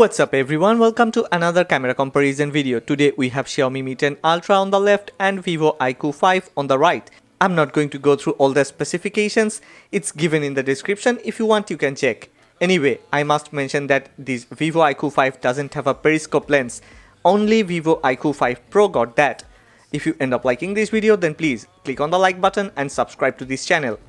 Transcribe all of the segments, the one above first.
What's up everyone, welcome to another camera comparison video. Today we have Xiaomi Mi 10 Ultra on the left and Vivo iQOO 5 on the right. I'm not going to go through all the specifications, it's given in the description. If you want you can check. Anyway, I must mention that this Vivo iQOO 5 doesn't have a periscope lens. Only Vivo iQOO 5 Pro got that. If you end up liking this video then please click on the like button and subscribe to this channel.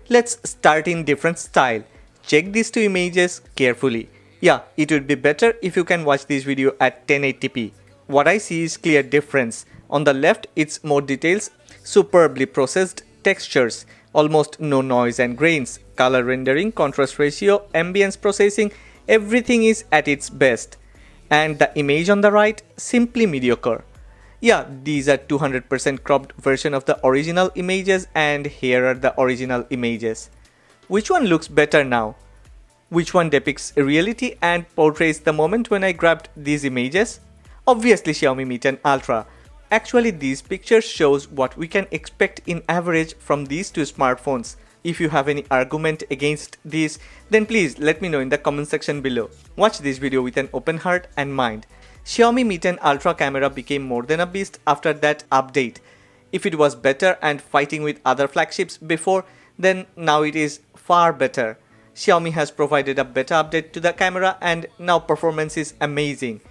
Let's start in different style. Check these two images carefully. Yeah, it would be better if you can watch this video at 1080p. What I see is clear difference. On the left, it's more details, superbly processed textures, almost no noise and grains, color rendering, contrast ratio, ambience processing, everything is at its best. And the image on the right, simply mediocre. Yeah, these are 200% cropped version of the original images and here are the original images. Which one looks better now? Which one depicts reality and portrays the moment when I grabbed these images? Obviously Xiaomi Mi 10 Ultra. Actually these pictures shows what we can expect in average from these two smartphones. If you have any argument against this, then please let me know in the comment section below. Watch this video with an open heart and mind. Xiaomi Mi 10 Ultra camera became more than a beast after that update. If it was better and fighting with other flagships before, then now it is far better. Xiaomi has provided a better update to the camera and now performance is amazing.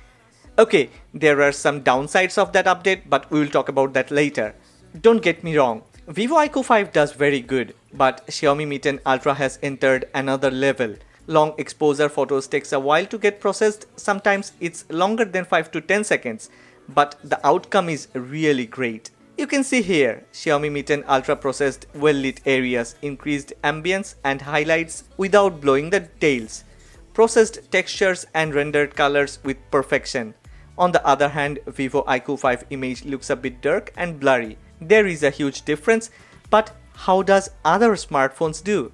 Okay, there are some downsides of that update but we will talk about that later. Don't get me wrong, Vivo iQOO 5 does very good, but Xiaomi Mi 10 Ultra has entered another level. Long exposure photos takes a while to get processed, sometimes it's longer than 5 to 10 seconds, but the outcome is really great. You can see here, Xiaomi Mi 10 Ultra processed well-lit areas, increased ambience and highlights without blowing the details, processed textures and rendered colors with perfection. On the other hand, Vivo iQOO 5 image looks a bit dark and blurry. There is a huge difference, but how does other smartphones do?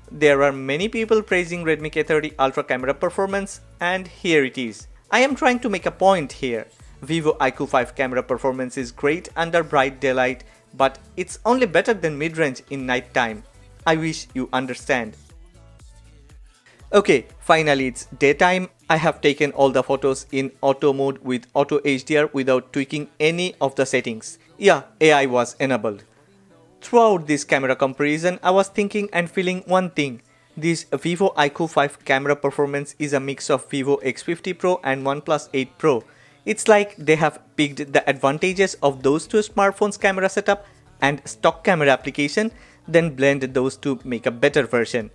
There are many people praising Redmi K30 Ultra camera performance and here it is. I am trying to make a point here. Vivo iQOO 5 camera performance is great under bright daylight, but it's only better than mid-range in night time. I wish you understand. Okay, finally it's daytime. I have taken all the photos in auto mode with auto HDR without tweaking any of the settings. Yeah, AI was enabled. Throughout this camera comparison, I was thinking and feeling one thing. This Vivo iQOO 5 camera performance is a mix of Vivo X50 Pro and OnePlus 8 Pro. It's like they have picked the advantages of those two smartphones camera setup and stock camera application, then blend those to make a better version.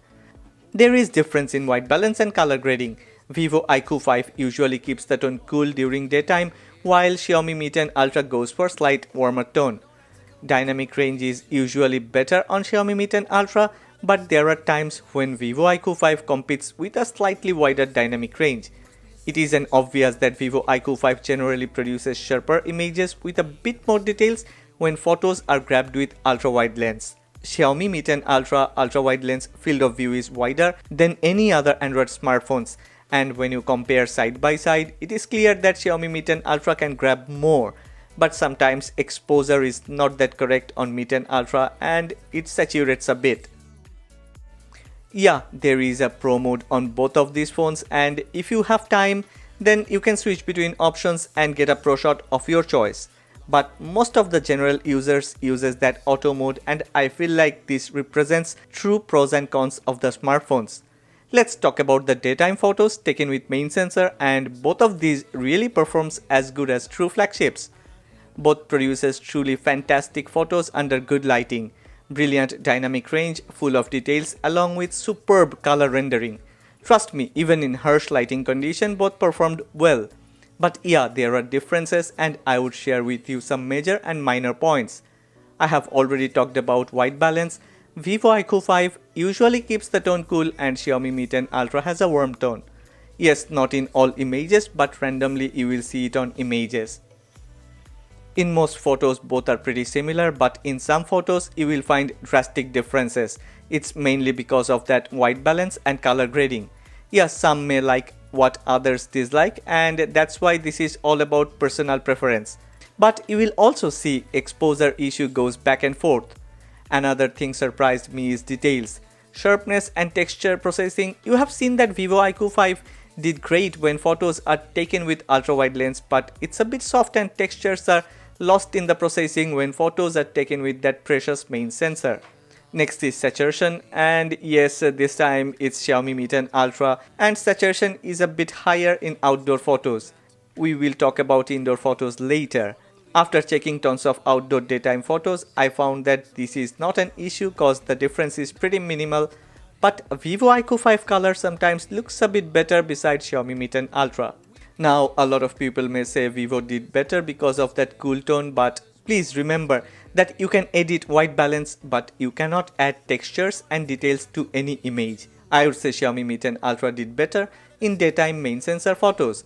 There is difference in white balance and color grading. Vivo iQOO 5 usually keeps the tone cool during daytime, while Xiaomi Mi 10 Ultra goes for slight warmer tone. Dynamic range is usually better on Xiaomi Mi 10 Ultra, but there are times when Vivo iQOO 5 competes with a slightly wider dynamic range. It is an obvious that Vivo iQOO 5 generally produces sharper images with a bit more details when photos are grabbed with ultra-wide lens. Xiaomi Mi 10 Ultra ultra-wide lens field of view is wider than any other Android smartphones, and when you compare side by side, it is clear that Xiaomi Mi 10 Ultra can grab more, but sometimes exposure is not that correct on Mi 10 Ultra and it saturates a bit. Yeah, there is a Pro mode on both of these phones and if you have time, then you can switch between options and get a Pro shot of your choice. But most of the general users uses that auto mode and I feel like this represents true pros and cons of the smartphones. Let's talk about the daytime photos taken with main sensor and both of these really performs as good as true flagships. Both produces truly fantastic photos under good lighting. Brilliant dynamic range, full of details along with superb color rendering. Trust me, even in harsh lighting condition both performed well. But yeah, there are differences and I would share with you some major and minor points. I have already talked about white balance. Vivo iQOO 5 usually keeps the tone cool and Xiaomi Mi 10 Ultra has a warm tone. Yes, not in all images but randomly you will see it on images. In most photos both are pretty similar but in some photos you will find drastic differences. It's mainly because of that white balance and color grading. Yes, some may like what others dislike and that's why this is all about personal preference. But you will also see exposure issue goes back and forth. Another thing surprised me is details. Sharpness and texture processing. You have seen that Vivo iQOO 5 did great when photos are taken with ultra-wide lens, but it's a bit soft and textures are lost in the processing when photos are taken with that precious main sensor. Next is saturation, and yes, this time it's Xiaomi Mi 10 Ultra, and saturation is a bit higher in outdoor photos. We will talk about indoor photos later. After checking tons of outdoor daytime photos, I found that this is not an issue cause the difference is pretty minimal, but Vivo iQOO 5 color sometimes looks a bit better besides Xiaomi Mi 10 Ultra. Now a lot of people may say Vivo did better because of that cool tone, but please remember that you can edit white balance but you cannot add textures and details to any image. I would say Xiaomi Mi 10 Ultra did better in daytime main sensor photos.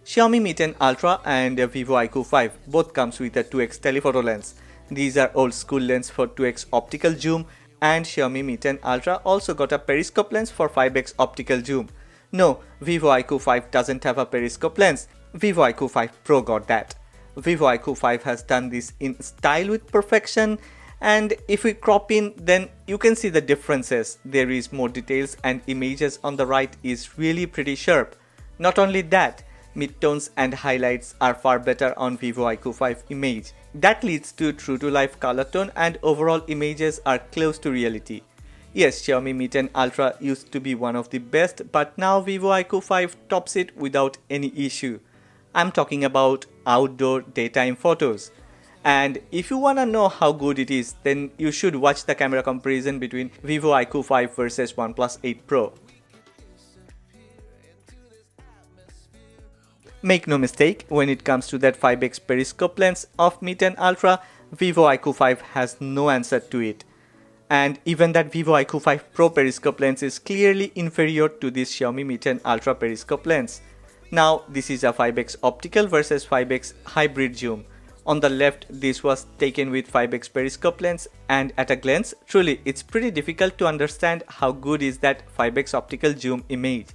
Xiaomi Mi 10 Ultra and Vivo iQOO 5 both comes with a 2x telephoto lens. These are old school lens for 2x optical zoom, and Xiaomi Mi 10 Ultra also got a periscope lens for 5x optical zoom. No, Vivo iQOO 5 doesn't have a periscope lens. Vivo iQOO 5 Pro got that. Vivo iQOO 5 has done this in style with perfection, and if we crop in, then you can see the differences. There is more details and images on the right is really pretty sharp. Not only that, midtones and highlights are far better on Vivo iQOO 5 image. That leads to true to life color tone and overall images are close to reality. Yes, Xiaomi Mi 10 Ultra used to be one of the best, but now Vivo iQOO 5 tops it without any issue. I'm talking about outdoor daytime photos. And if you wanna know how good it is, then you should watch the camera comparison between Vivo iQOO 5 versus OnePlus 8 Pro. Make no mistake, when it comes to that 5x periscope lens of Mi 10 Ultra, Vivo iQOO 5 has no answer to it. And even that Vivo iQOO 5 Pro periscope lens is clearly inferior to this Xiaomi Mi 10 Ultra periscope lens. Now this is a 5x optical versus 5x hybrid zoom. On the left, this was taken with 5x periscope lens, and at a glance, truly it's pretty difficult to understand how good is that 5x optical zoom image.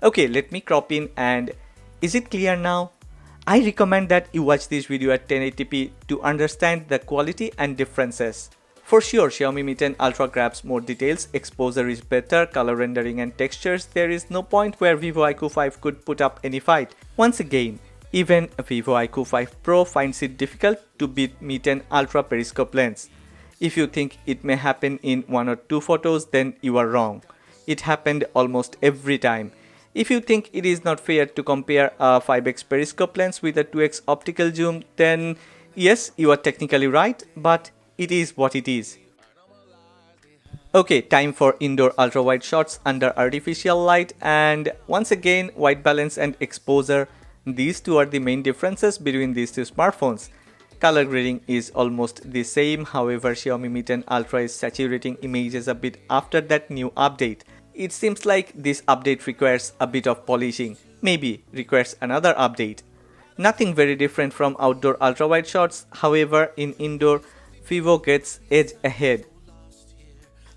Okay, let me crop in, and is it clear now? I recommend that you watch this video at 1080p to understand the quality and differences. For sure, Xiaomi Mi 10 Ultra grabs more details, exposure is better, color rendering and textures, there is no point where Vivo iQOO 5 could put up any fight. Once again, even Vivo iQOO 5 Pro finds it difficult to beat Mi 10 Ultra periscope lens. If you think it may happen in 1 or 2 photos, then you are wrong. It happened almost every time. If you think it is not fair to compare a 5x periscope lens with a 2x optical zoom, then yes, you are technically right, but it is what it is. Okay, time for indoor ultra-wide shots under artificial light, and once again, white balance and exposure. These two are the main differences between these two smartphones. Color grading is almost the same, however Xiaomi Mi 10 Ultra is saturating images a bit after that new update. It seems like this update requires a bit of polishing, maybe requires another update. Nothing very different from outdoor ultra-wide shots, however in indoor, Vivo gets edge ahead.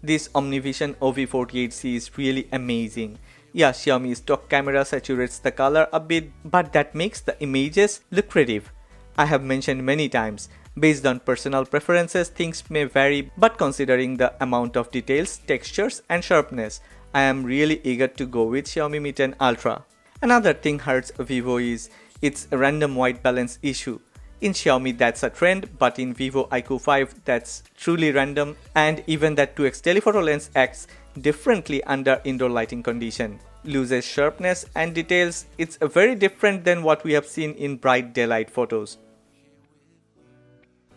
This OmniVision OV48C is really amazing. Yeah, Xiaomi stock camera saturates the color a bit, but that makes the images lucrative. I have mentioned many times, based on personal preferences things may vary, but considering the amount of details, textures and sharpness, I am really eager to go with Xiaomi Mi 10 Ultra. Another thing hurts Vivo is its random white balance issue. In Xiaomi that's a trend, but in Vivo iQOO 5 that's truly random, and even that 2x telephoto lens acts differently under indoor lighting condition. Loses sharpness and details, it's very different than what we have seen in bright daylight photos.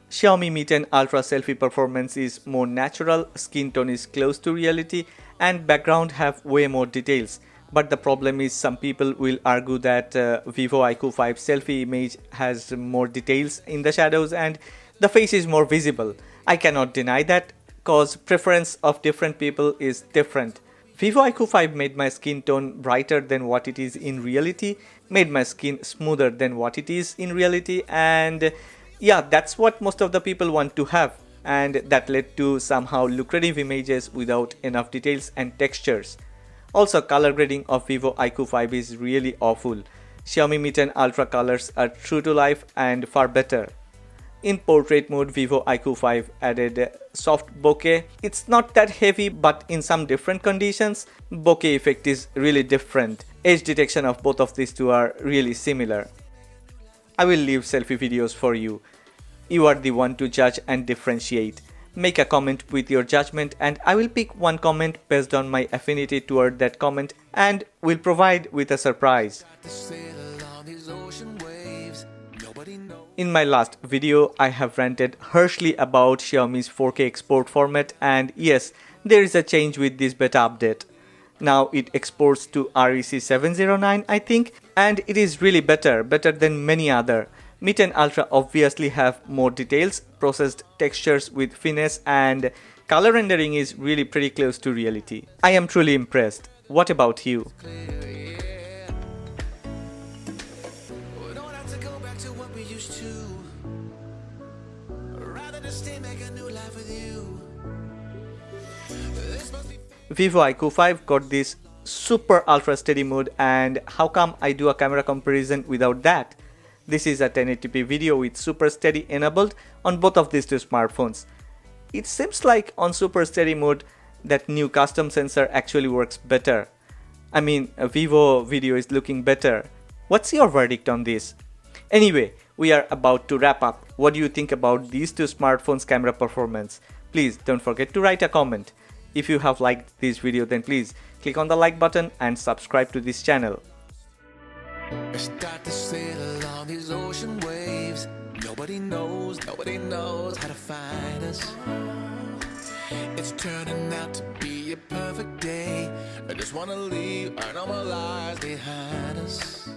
Xiaomi Mi 10 Ultra selfie performance is more natural, skin tone is close to reality, and background have way more details. But the problem is some people will argue that Vivo iQOO 5 selfie image has more details in the shadows and the face is more visible. I cannot deny that, cause preference of different people is different. Vivo iQOO 5 made my skin tone brighter than what it is in reality, made my skin smoother than what it is in reality, and yeah, that's what most of the people want to have, and that led to somehow lucrative images without enough details and textures. Also, color grading of Vivo iQOO 5 is really awful. Xiaomi Mi 10 Ultra colors are true to life and far better. In portrait mode, Vivo iQOO 5 added soft bokeh. It's not that heavy, but in some different conditions, bokeh effect is really different. Edge detection of both of these two are really similar. I will leave selfie videos for you. You are the one to judge and differentiate. Make a comment with your judgment and I will pick one comment based on my affinity toward that comment and will provide with a surprise. In my last video, I have ranted harshly about Xiaomi's 4K export format and yes, there is a change with this beta update. Now it exports to REC 709 I think, and it is really better than many other. Mi 10 Ultra obviously have more details, processed textures with finesse and color rendering is really pretty close to reality. I am truly impressed. What about you? Vivo iQOO 5 got this super ultra steady mode, and how come I do a camera comparison without that? This is a 1080p video with super steady enabled on both of these two smartphones. It seems like on super steady mode that new custom sensor actually works better. I mean, a Vivo video is looking better. What's your verdict on this? Anyway, we are about to wrap up. What do you think about these two smartphones' camera performance? Please don't forget to write a comment. If you have liked this video, then please click on the like button and subscribe to this channel. Start to sail along these ocean waves. Nobody knows how to find us. It's turning out to be a perfect day. I just wanna leave our normal lives behind us.